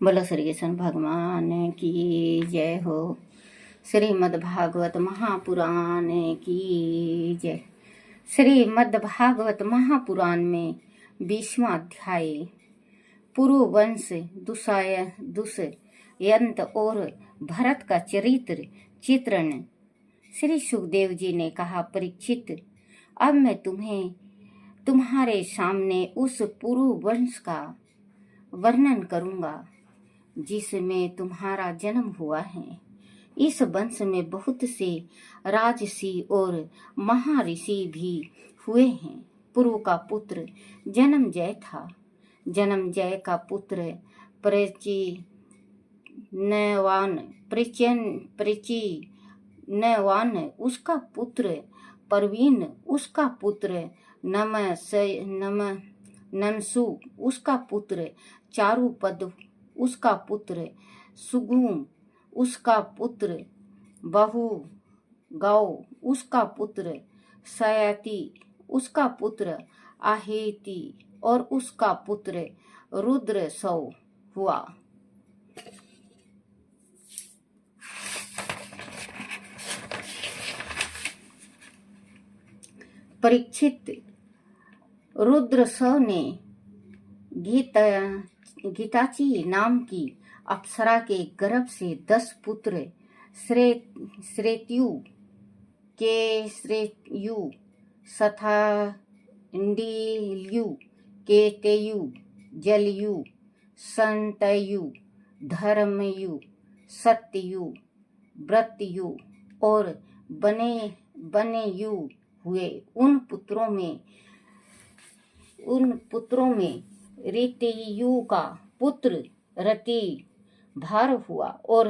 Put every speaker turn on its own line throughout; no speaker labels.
बोलो श्री कृष्ण भगवान की जय हो। श्रीमद्भागवत महापुराण की जय। श्रीमद्भागवत महापुराण में 20वां अध्याय पुरुवंश दुष्यंत और भरत का चरित्र चित्रण। श्री सुखदेव जी ने कहा, परीक्षित, अब मैं तुम्हारे सामने उस पुरुवंश का वर्णन करूंगा जिसमें तुम्हारा जन्म हुआ है। इस वंश में बहुत से राजसी और महर्षि भी हुए हैं। पुरु का पुत्र जन्मजय था। जन्मजय का पुत्र प्रचिनवान उसका पुत्र परवीन, उसका पुत्र नमसु, उसका पुत्र चारुपद, उसका पुत्र सुगुम, उसका पुत्र बहु गौ, उसका पुत्र सयति, उसका पुत्र आहेति और उसका पुत्र रुद्रसौ हुआ। परीक्षित, रुद्रसौ ने गीताची नाम की अप्सरा के गर्भ से 10 पुत्र श्रेत्यु, केश्रेयु, सथांडिल्यु, केतयु, जलयु, संतयु, धर्मयु, सत्ययु, व्रतयु और बनेयु हुए। उन पुत्रों में ऋतयु का पुत्र रतिभार हुआ और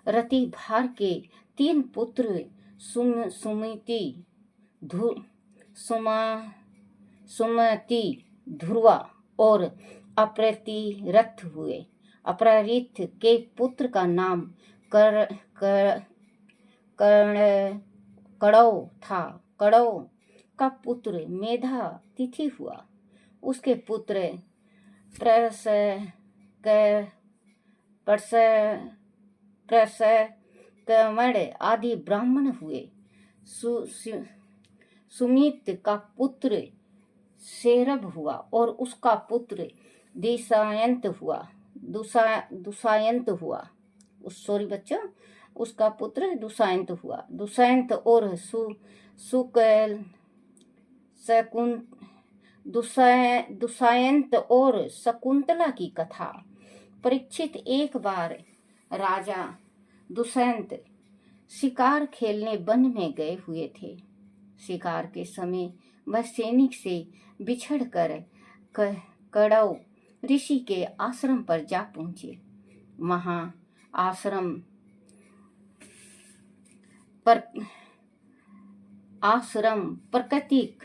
रतिभार के 3 पुत्र सुमति, ध्रुवा और अपरतिरथ हुए। अपरतिरथ के पुत्र का नाम कड़ौ था। कड़ौ का पुत्र मेधा तिथि हुआ। उसके पुत्र प्रसकमण आदि ब्राह्मण हुए। सुमित का पुत्र सेरभ हुआ और उसका पुत्र दुष्यंत हुआ। सॉरी बच्चों, उसका पुत्र दुष्यंत हुआ। दुष्यंत और दुष्यंत और शकुंतला की कथा। परीक्षित, एक बार राजा दुष्यंत शिकार खेलने वन में गए हुए थे। शिकार के समय वह सैनिक से बिछड़कर कड़ौ ऋषि के आश्रम पर जा पहुंचे। वहां आश्रम प्राकृतिक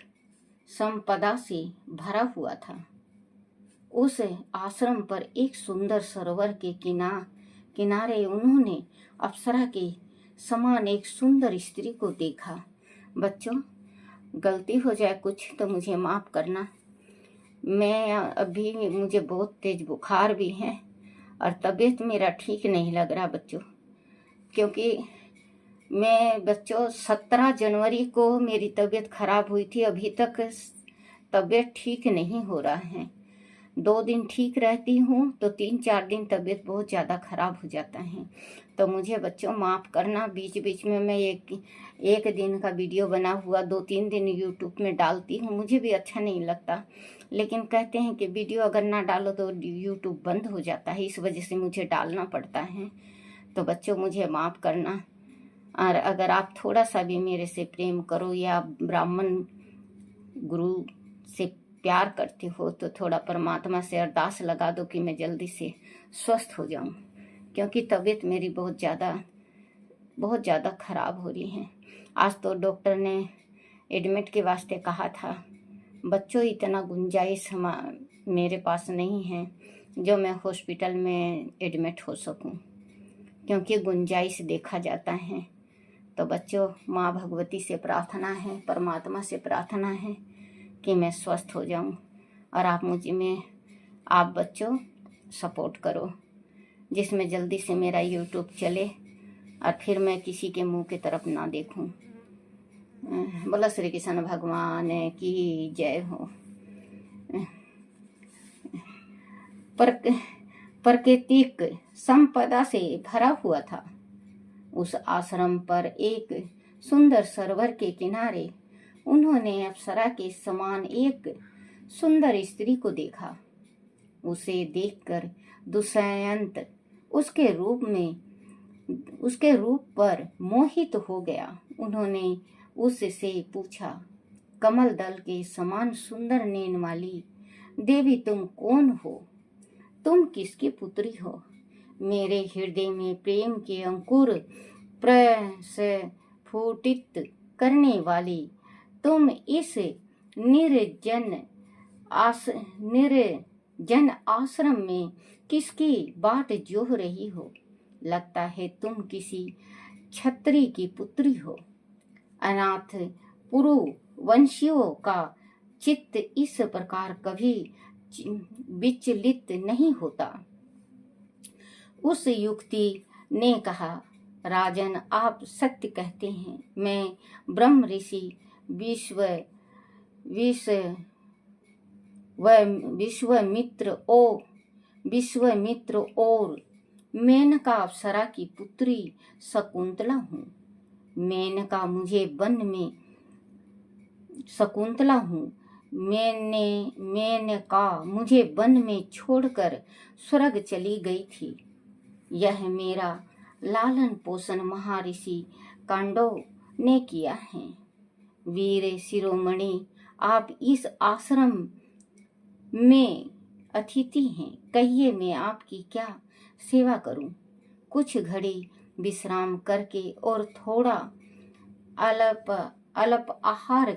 संपदा से भरा हुआ था। उस आश्रम पर एक सुंदर सरोवर के किनारे उन्होंने अप्सरा के समान एक सुंदर स्त्री को देखा। बच्चों, गलती हो जाए कुछ तो मुझे माफ करना। मुझे बहुत तेज बुखार भी है और तबीयत मेरा ठीक नहीं लग रहा बच्चों, क्योंकि मैं 17 जनवरी को मेरी तबीयत खराब हुई थी। अभी तक तबीयत ठीक नहीं हो रहा है। 2 दिन ठीक रहती हूँ तो 3-4 दिन तबीयत बहुत ज़्यादा खराब हो जाता है। तो मुझे बच्चों माफ़ करना। बीच बीच में मैं एक दिन का वीडियो बना हुआ 2-3 दिन यूट्यूब में डालती हूँ। मुझे भी अच्छा नहीं लगता, लेकिन कहते हैं कि वीडियो अगर ना डालो तो यूट्यूब बंद हो जाता है, इस वजह से मुझे डालना पड़ता है। तो बच्चों मुझे माफ़ करना। और अगर आप थोड़ा सा भी मेरे से प्रेम करो या ब्राह्मण गुरु से प्यार करते हो तो थोड़ा परमात्मा से अरदास लगा दो कि मैं जल्दी से स्वस्थ हो जाऊं, क्योंकि तबीयत मेरी बहुत ज़्यादा खराब हो रही है। आज तो डॉक्टर ने एडमिट के वास्ते कहा था। बच्चों, इतना गुंजाइश मेरे पास नहीं है जो मैं हॉस्पिटल में एडमिट हो सकूं, क्योंकि गुंजाइश देखा जाता है। तो बच्चों, माँ भगवती से प्रार्थना है, परमात्मा से प्रार्थना है कि मैं स्वस्थ हो जाऊं और आप बच्चों सपोर्ट करो। जिसमें जल्दी से मेरा यूट्यूब चले और फिर मैं किसी के मुंह की तरफ ना देखूं। बोला श्री कृष्ण भगवान की जय हो। प्राकृतिक संपदा से भरा हुआ था। उस आश्रम पर एक सुंदर सरोवर के किनारे उन्होंने अप्सरा के समान एक सुंदर स्त्री को देखा। उसे देखकर दुष्यंत उसके रूप पर मोहित हो गया। उन्होंने उससे पूछा, कमल दल के समान सुंदर नैन वाली देवी तुम कौन हो? तुम किसकी पुत्री हो? मेरे हृदय में प्रेम के अंकुर प्रस्फुटित करने वाली तुम इस निर्जन आश्रम में किसकी बाट जोह रही हो? लगता है तुम किसी क्षत्रिय की पुत्री हो। अनाथ पुरु वंशियों का चित्त इस प्रकार कभी विचलित नहीं होता। उस युक्ति ने कहा, राजन आप सत्य कहते हैं। मैं ब्रह्म ऋषि विश्वामित्र और मेनका अप्सरा की पुत्री शकुंतला हूँ। मेनका मुझे वन में छोड़कर स्वर्ग चली गई थी। यह मेरा लालन पोषण महर्षि कांडव ने किया है। वीर शिरोमणि, आप इस आश्रम में अतिथि हैं। कहिए मैं आपकी क्या सेवा करूं? कुछ घड़ी विश्राम करके और थोड़ा अल्प आहार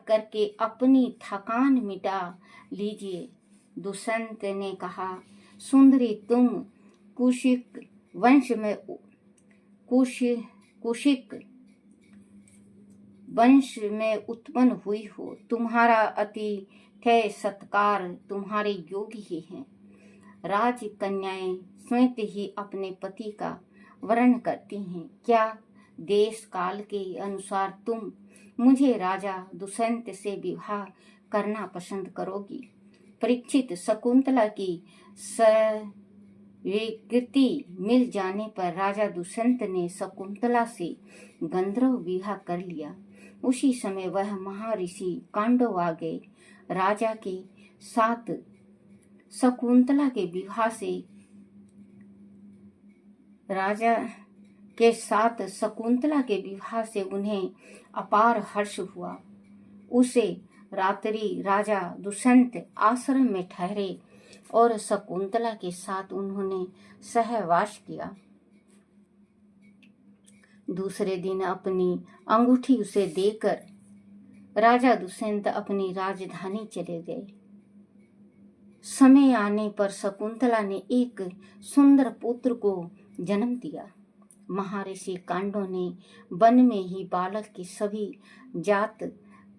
करके अपनी थकान मिटा लीजिए। दुष्यंत ने कहा, सुंदरी तुम कुशिक वंश में उत्पन्न हुई हो। तुम्हारा अतिथ्य सत्कार तुम्हारे योग्य ही है। राजकन्याएं स्वयं ही अपने पति का वर्ण करती हैं। क्या देश काल के अनुसार तुम मुझे राजा दुष्यंत से विवाह करना पसंद करोगी? परीक्षित, शकुंतला की स्वीकृति मिल जाने पर राजा दुष्यंत ने शकुंतला से गंधर्व विवाह कर लिया। उसी समय वह महर्षि कांडव आ गए। राजा के साथ शकुंतला के विवाह से उन्हें अपार हर्ष हुआ। उसे रात्रि राजा दुष्यंत आश्रम में ठहरे और शकुंतला के साथ उन्होंने सहवास किया। दूसरे दिन अपनी अंगूठी उसे देकर राजा दुष्यंत अपनी राजधानी चले गए। समय आने पर शकुंतला ने एक सुंदर पुत्र को जन्म दिया। महर्षि कांडव ने वन में ही बालक के सभी जात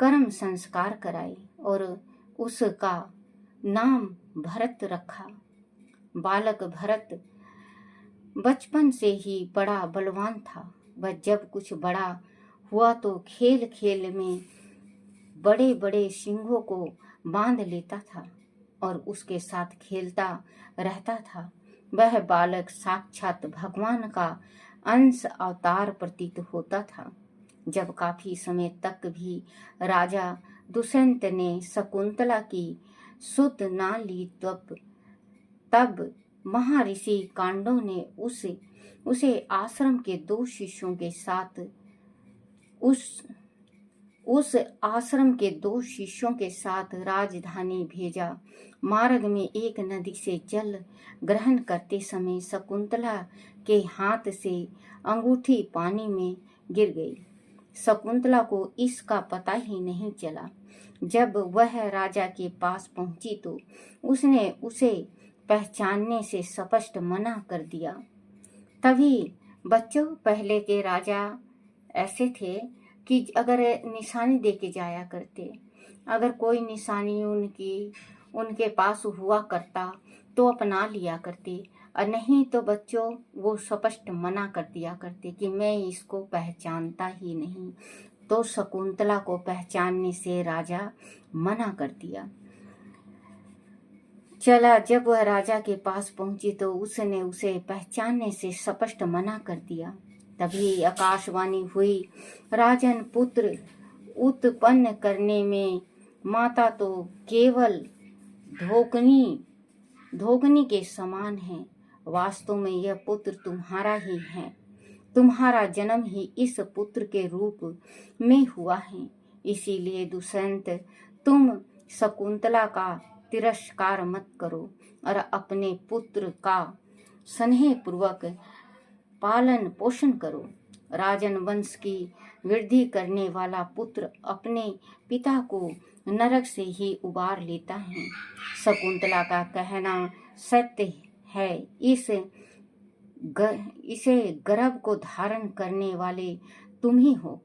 कर्म संस्कार कराए और उसका नाम भरत रखा। बालक भरत बचपन से ही बड़ा बलवान था। वह जब कुछ बड़ा हुआ तो खेल खेल में बड़े बड़े सिंहों को बांध लेता था और उसके साथ खेलता रहता था। वह बालक साक्षात भगवान का अंश अवतार प्रतीत होता था। जब काफी समय तक भी राजा दुष्यंत ने शकुंतला की सुध ना ली तब महर्षि कांडव ने उसे आश्रम के दो शिष्यों के साथ राजधानी भेजा। मार्ग में एक नदी से जल ग्रहण करते समय शकुंतला के हाथ से अंगूठी पानी में गिर गई। शकुंतला को इसका पता ही नहीं चला। जब वह राजा के पास पहुंची तो उसने उसे पहचानने से स्पष्ट मना कर दिया। तभी बच्चों, पहले के राजा ऐसे थे कि अगर निशानी दे के जाया करते, अगर कोई निशानी उनके पास हुआ करता तो अपना लिया करते, और नहीं तो बच्चों वो स्पष्ट मना कर दिया करते कि मैं इसको पहचानता ही नहीं। तो शकुंतला को पहचानने से राजा मना कर दिया। चला, जब वह राजा के पास पहुंची तो उसने उसे पहचानने से स्पष्ट मना कर दिया। तभी आकाशवाणी हुई, राजन पुत्र उत्पन्न करने में माता तो केवल धोकनी के समान है। वास्तव में यह पुत्र तुम्हारा ही है। तुम्हारा जन्म ही इस पुत्र के रूप में हुआ है। इसीलिए दुष्यंत, तुम शकुंतला का तिरस्कार मत करो और अपने पुत्र का स्नेह पूर्वक पालन पोषण करो। राजन वंश की वृद्धि करने वाला पुत्र अपने पिता को नरक से ही उबार लेता है। शकुंतला का कहना सत्य है। इसे गर्भ को धारण करने वाले तुम ही हो।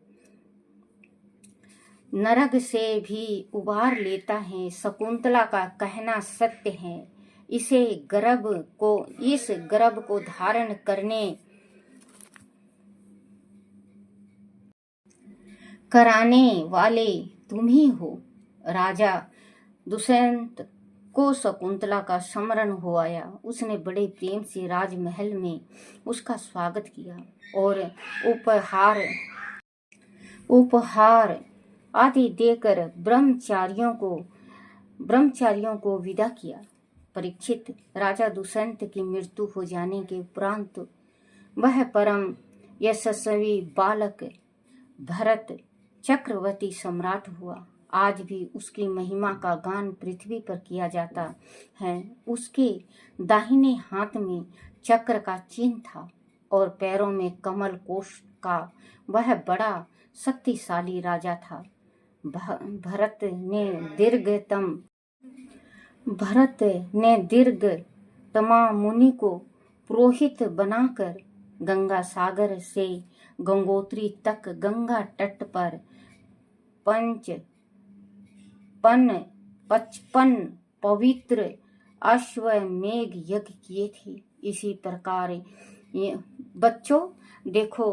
नरक से भी उबार लेता है। शकुंतला का कहना सत्य है। इस गर्भ को धारण कराने वाले तुम ही हो। राजा दुष्यंत को शकुंतला का स्मरण हो आया। उसने बड़े प्रेम से राजमहल में उसका स्वागत किया और उपहार आदि देकर ब्रह्मचारियों को विदा किया। परीक्षित, राजा दुष्यंत की मृत्यु हो जाने के उपरांत वह परम यशस्वी बालक भरत चक्रवर्ती सम्राट हुआ। आज भी उसकी महिमा का गान पृथ्वी पर किया जाता है। उसके दाहिने हाथ में चक्र का चिन्ह था और पैरों में कमल कोश का। वह बड़ा शक्तिशाली राजा था। भरत ने दीर्घतमा मुनि को पुरोहित बनाकर गंगा सागर से गंगोत्री तक गंगा तट पर 55 पवित्र अश्वमेध यज्ञ किए थे। इसी प्रकार बच्चों देखो,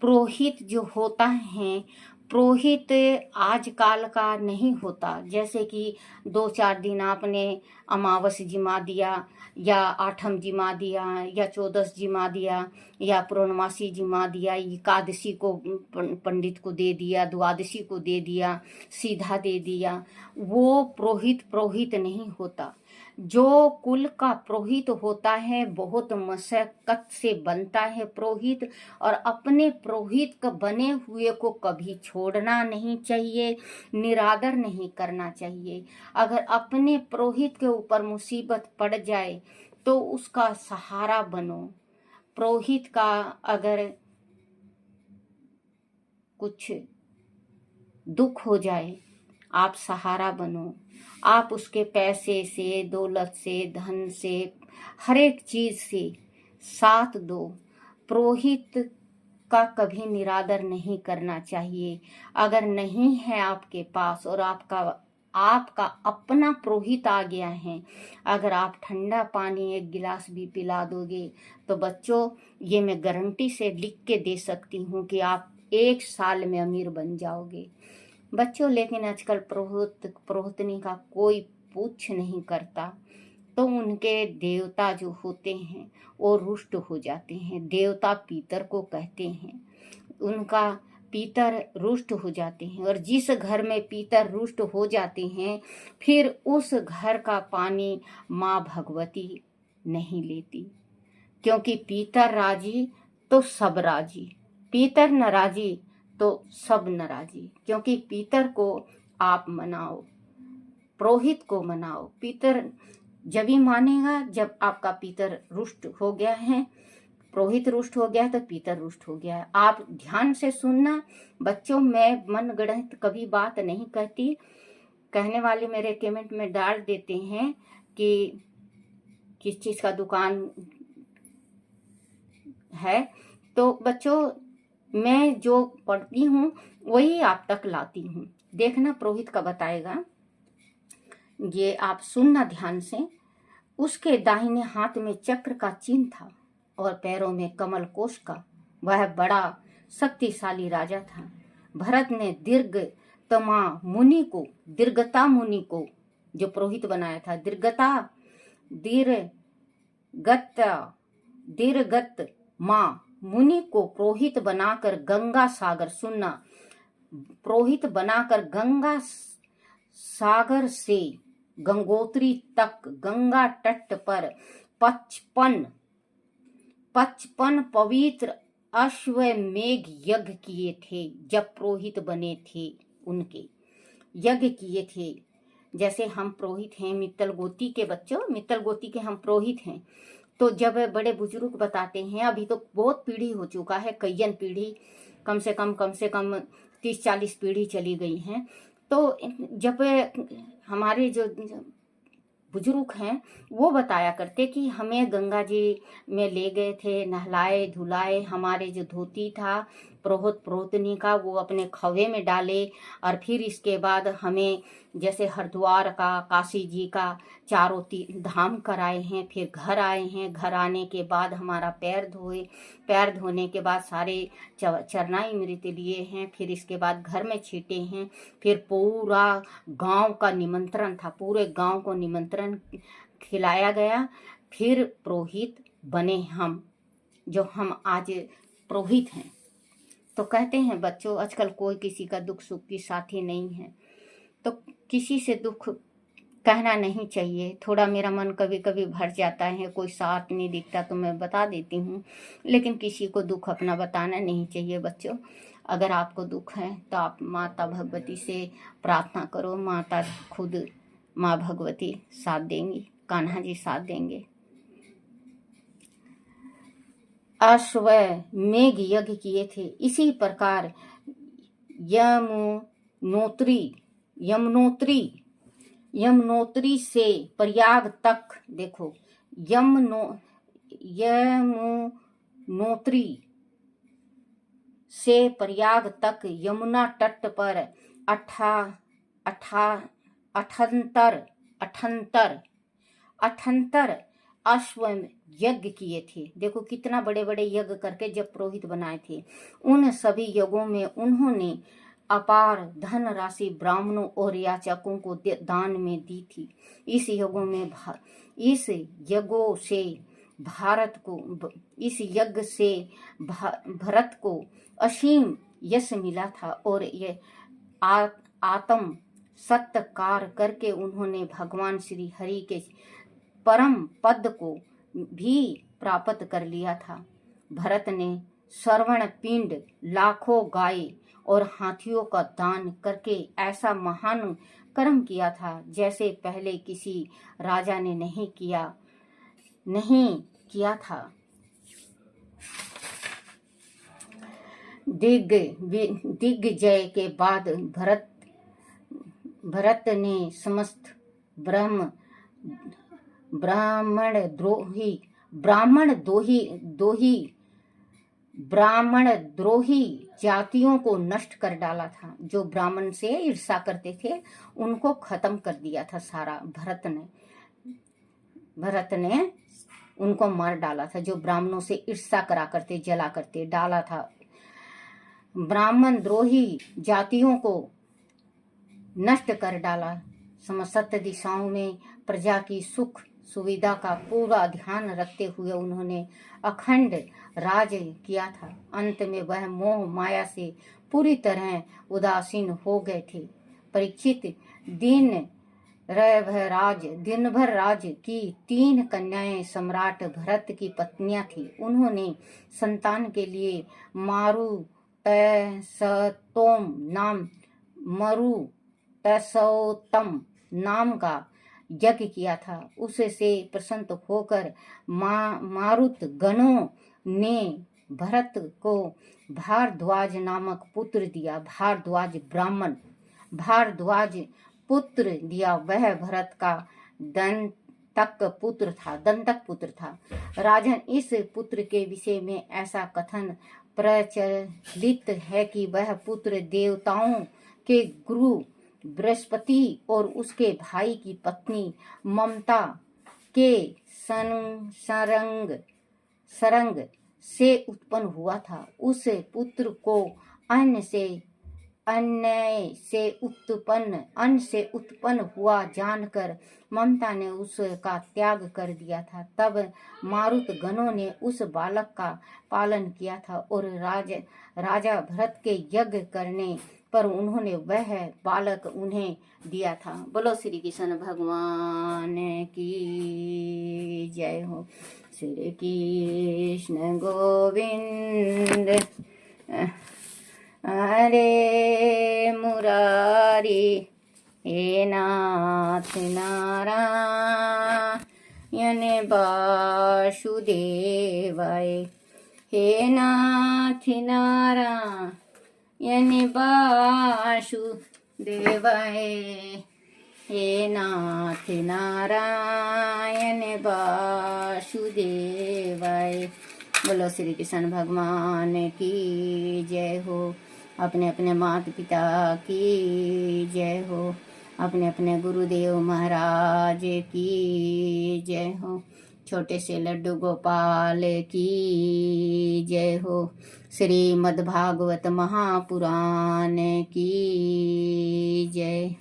पुरोहित जो होता है, पुरोहित आजकल का नहीं होता। जैसे कि 2-4 दिन आपने अमावस जिमा दिया या आठम जिमा दिया या 14 जिमा दिया या पूर्णमासी जिमा दिया, एकादशी को पंडित को दे दिया, द्वादशी को दे दिया, सीधा दे दिया, वो पुरोहित नहीं होता। जो कुल का पुरोहित होता है बहुत मशक्कत से बनता है पुरोहित, और अपने पुरोहित का बने हुए को कभी छोड़ना नहीं चाहिए, निरादर नहीं करना चाहिए। अगर अपने पुरोहित के ऊपर मुसीबत पड़ जाए तो उसका सहारा बनो। पुरोहित का अगर कुछ दुख हो जाए, आप सहारा बनो। आप उसके पैसे से, दौलत से, धन से, हर एक चीज से साथ दो। पुरोहित का कभी निरादर नहीं करना चाहिए। अगर नहीं है आपके पास और आपका अपना पुरोहित आ गया है, अगर आप ठंडा पानी 1 गिलास भी पिला दोगे तो बच्चों, ये मैं गारंटी से लिख के दे सकती हूँ कि आप 1 साल में अमीर बन जाओगे बच्चों। लेकिन आजकल पुरोहितनी का कोई पूछ नहीं करता, तो उनके देवता जो होते हैं वो रुष्ट हो जाते हैं। देवता पीतर को कहते हैं, उनका पीतर रुष्ट हो जाते हैं। और जिस घर में पीतर रुष्ट हो जाते हैं, फिर उस घर का पानी माँ भगवती नहीं लेती, क्योंकि पीतर राजी तो सब राजी, पीतर नाराजी तो सब नाराजी। क्योंकि पीतर को आप मनाओ, पुरोहित को मनाओ। पीतर जब ही मानेगा जब आपका पीतर रुष्ट हो गया है, पुरोहित रुष्ट हो गया है तो पीतर रुष्ट हो गया है। आप ध्यान से सुनना बच्चों, मैं मनगढ़ंत कभी बात नहीं कहती। कहने वाले मेरे कमेंट में डाल देते हैं कि किस चीज का दुकान है, तो बच्चों मैं जो पढ़ती हूँ वही आप तक लाती हूँ। देखना पुरोहित का बताएगा, ये आप सुनना ध्यान से। उसके दाहिने हाथ में चक्र का चिन्ह था और पैरों में कमल कोश का। वह बड़ा शक्तिशाली राजा था। भरत ने दीर्घता मुनि को जो पुरोहित बनाया था, दीर्घत माँ मुनि को पुरोहित बनाकर गंगा सागर, सुनना, पुरोहित बनाकर गंगा सागर से गंगोत्री तक गंगा तट पर 55 पवित्र अश्वमेघ यज्ञ किए थे। जब पुरोहित बने थे उनके यज्ञ किए थे। जैसे हम पुरोहित हैं मित्तल गोती के बच्चों, मित्तल गोती के हम पुरोहित हैं, तो जब बड़े बुजुर्ग बताते हैं, अभी तो बहुत पीढ़ी हो चुका है, कईयन पीढ़ी, कम से कम 30-40 पीढ़ी चली गई हैं। तो जब हमारे जो बुजुर्ग हैं वो बताया करते कि हमें गंगा जी में ले गए थे, नहलाए धुलाए, हमारे जो धोती था पुरोहितनी का वो अपने खवे में डाले, और फिर इसके बाद हमें जैसे हरिद्वार का, काशी जी का चारों धाम कराए हैं। फिर घर आए हैं, घर आने के बाद हमारा पैर धोए, पैर धोने के बाद सारे चरनाई मृत लिए हैं। फिर इसके बाद घर में छीटे हैं। फिर पूरा गांव का निमंत्रण था, पूरे गांव को निमंत्रण खिलाया गया। फिर पुरोहित बने हम, जो हम आज पुरोहित हैं। तो कहते हैं बच्चों, आजकल कोई किसी का दुख सुख की साथी नहीं है, तो किसी से दुख कहना नहीं चाहिए। थोड़ा मेरा मन कभी कभी भर जाता है, कोई साथ नहीं दिखता तो मैं बता देती हूँ, लेकिन किसी को दुख अपना बताना नहीं चाहिए बच्चों। अगर आपको दुख है तो आप माता भगवती से प्रार्थना करो, माता खुद माँ भगवती साथ देंगी, कान्हा जी साथ देंगे। अश्वमेघ यज्ञ किए थे। इसी प्रकार यमुनोत्री से प्रयाग तक, देखो यमुनोत्री से प्रयाग तक यमुना तट पर 78 अश्वमेध यज्ञ किए थे। देखो कितना बड़े बड़े यज्ञ करके जब पुरोहित बनाए थे। उन सभी यज्ञों में उन्होंने अपार धन राशि ब्राह्मणों और याचकों को दान में दी थी। इस यज्ञ से भरत को असीम यश मिला था, और ये आत्म सत्कार करके उन्होंने भगवान श्री हरि के परम पद को भी प्राप्त कर लिया था। भरत ने श्रवण पिंड, लाखों गाय और हाथियों का दान करके ऐसा महान कर्म किया था जैसे पहले किसी राजा ने नहीं किया था। दिग्विजय के बाद भरत ने समस्त ब्राह्मण द्रोही जातियों को नष्ट कर डाला था। जो ब्राह्मण से ईर्ष्या करते थे उनको खत्म कर दिया था सारा। भरत ने उनको मार डाला था, जो ब्राह्मणों से ईर्ष्या करा करते, जला करते, डाला था। ब्राह्मण द्रोही जातियों को नष्ट कर डाला। समस्त दिशाओं में प्रजा की सुख सुविधा का पूरा ध्यान रखते हुए उन्होंने अखंड राज किया था। अंत में वह मोह माया से पूरी तरह उदासीन हो गए थे। परीक्षित दिन भर राज की 3 कन्याएं सम्राट भरत की पत्नियां थी। उन्होंने संतान के लिए मरुतसोत्तम नाम का यज्ञ किया था। उससे प्रसन्न होकर मारुत गणों ने भरत को भारद्वाज नामक पुत्र दिया। भारद्वाज पुत्र दिया। वह भरत का दंतक पुत्र था। राजन, इस पुत्र के विषय में ऐसा कथन प्रचलित है कि वह पुत्र देवताओं के गुरु बृहस्पति और उसके भाई की पत्नी ममता के सरंग से उत्पन्न हुआ था। उस पुत्र को अन्न से उत्पन्न हुआ जानकर ममता ने उसका त्याग कर दिया था। तब मारुत गणों ने उस बालक का पालन किया था और राजा भरत के यज्ञ करने पर उन्होंने वह बालक उन्हें दिया था। बोलो श्री कृष्ण भगवान की जय हो। श्री कृष्ण गोविंद हरे मुरारी हे नाथ नारायण वासुदेवाय हे नाथ नारायण वासुदेवाय हे नाथ नारायण वासुदेवाय। बोलो श्री कृष्ण भगवान की जय हो। अपने अपने माता पिता की जय हो। अपने अपने गुरुदेव महाराज की जय हो। छोटे से लड्डू गोपाल की जय हो। श्रीमद् भागवत महापुराण की जय।